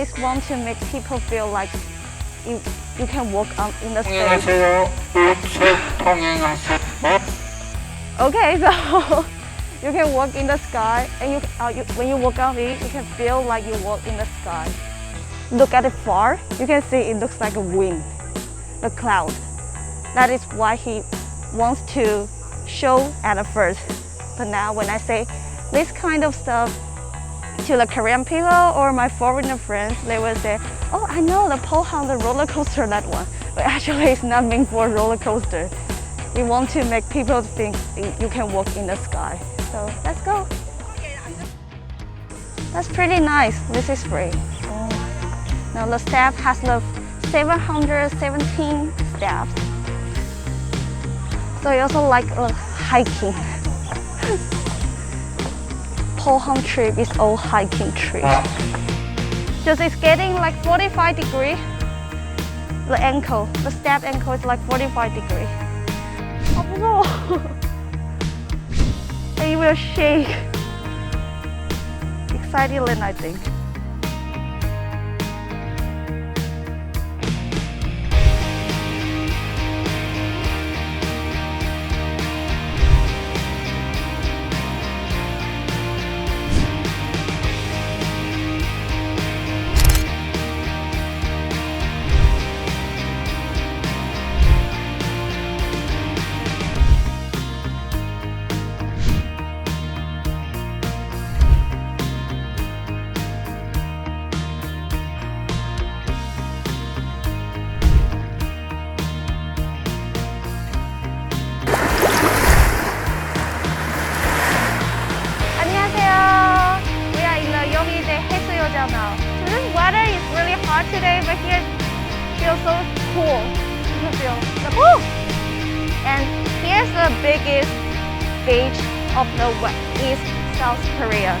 is want to make people feel like you can walk on in the space. 통행하세요. 우측 통행하세요. Okay, so you can walk in the sky, and when you walk on it, you can feel like you walk in the sky. Look at it far, you can see it looks like a wind, the cloud. That is why he wants to show at first. But now when I say this kind of stuff to the Korean people or my foreigner friends, they will say, oh, I know the Pohang, the roller coaster, that one. But actually it's not meant for a roller coaster. We want to make people think you can walk in the sky. So let's go. That's pretty nice. This is free. Now the staff has the 717 steps. So you also like hiking. Pohang trip is all hiking trip. Just it's getting like 45 degrees. The step ankle is like 45 degrees. 아, 무서워. It will shake. Excitedly, I think. now. So this weather is really hot today, but here it feels so cool. You feel the woo! And here's the biggest beach of the East South Korea.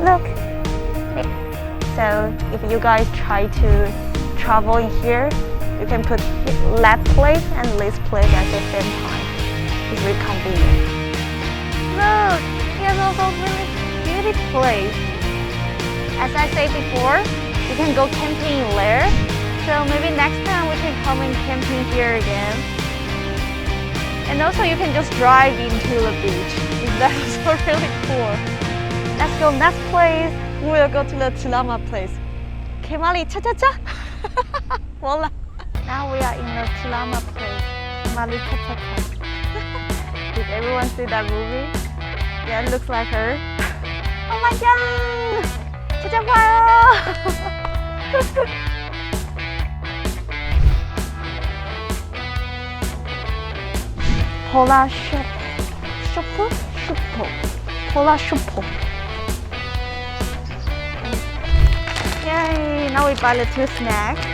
Look. So if you guys try to travel in here, you can put that place and this place at the same time. It's really convenient. Look, here's also a really beautiful place. As I said before, you can go camping there. So maybe next time we can come and camping here again. And also you can just drive into the beach. That's also really cool. Let's go next place. We will go to the drama place. Kemali cha-cha-cha? Voila. Now we are in the drama place. Kemali cha-cha-cha. Did everyone see that movie? Yeah, it looks like her. Oh my god! 찾아봐요! Polar Shoppo? Polar Shoppo. Yay! Now we buy the 2 snacks.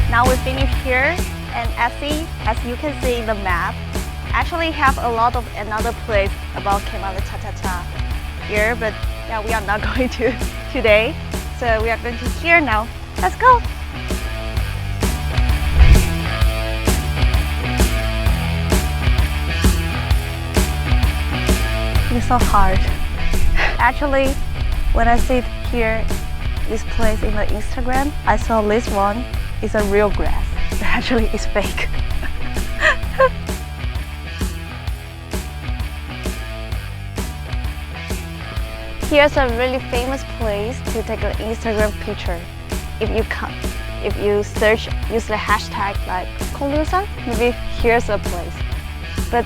Now we finish here, and as you can see in the map, actually have a lot of another place about Kemali Cha-Cha-Cha here, but yeah, we are not going to today. So we are going to here now. Let's go! It's so hard. Actually, when I sit here, this place in the Instagram, I saw this one is a real grass. But actually, it's fake. Here's a really famous place to take an Instagram picture. If you search, use the hashtag like Gonlyunsan, maybe here's a place. But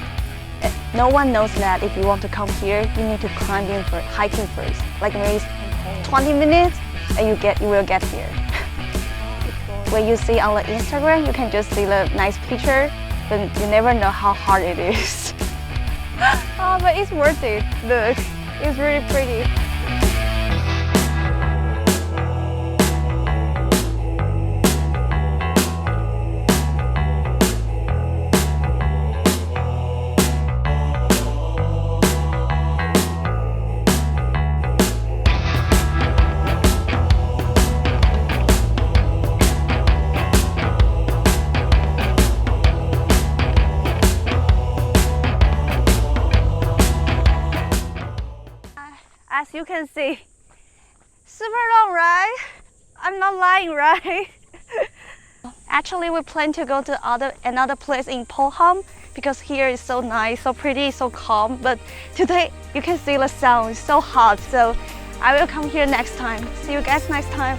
no one knows that if you want to come here, you need to climb in for hiking first. Like maybe 20 minutes, and you will get here. When you see on the Instagram, you can just see the nice picture, but you never know how hard it is. Oh, but it's worth it. Look, it's really pretty. you can see. Super long, right? I'm not lying, right? Actually, we plan to go to another place in Pohang because here is so nice, so pretty, so calm. But today, you can see the sun is so hot, so I will come here next time. See you guys next time.